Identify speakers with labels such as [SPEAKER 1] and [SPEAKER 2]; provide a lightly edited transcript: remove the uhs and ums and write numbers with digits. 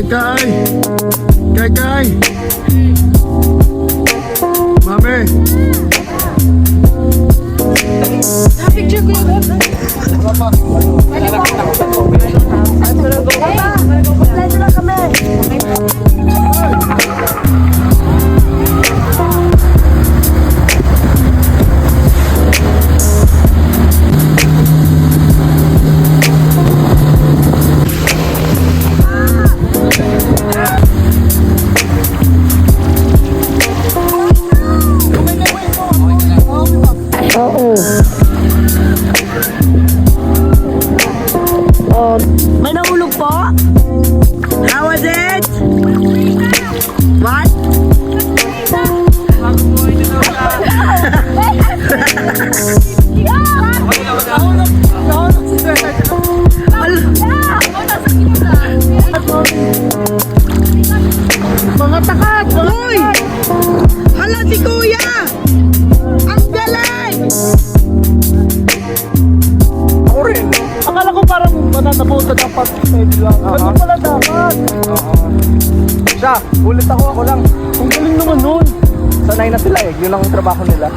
[SPEAKER 1] Kay! Kay! Mami!
[SPEAKER 2] Picture ko yun. Kompleto lang kami. May nahulog po? How was it? What? Mga takat! Uy! Hala si Kuya! Ang galing!
[SPEAKER 3] Ako rin. Akala ko parang mananabot na dapat steady lang. Ganun pala dapat. Siya, ulit ako lang. Ang galing naman nun. Sanay na sila eh. Yun ang trabaho nila.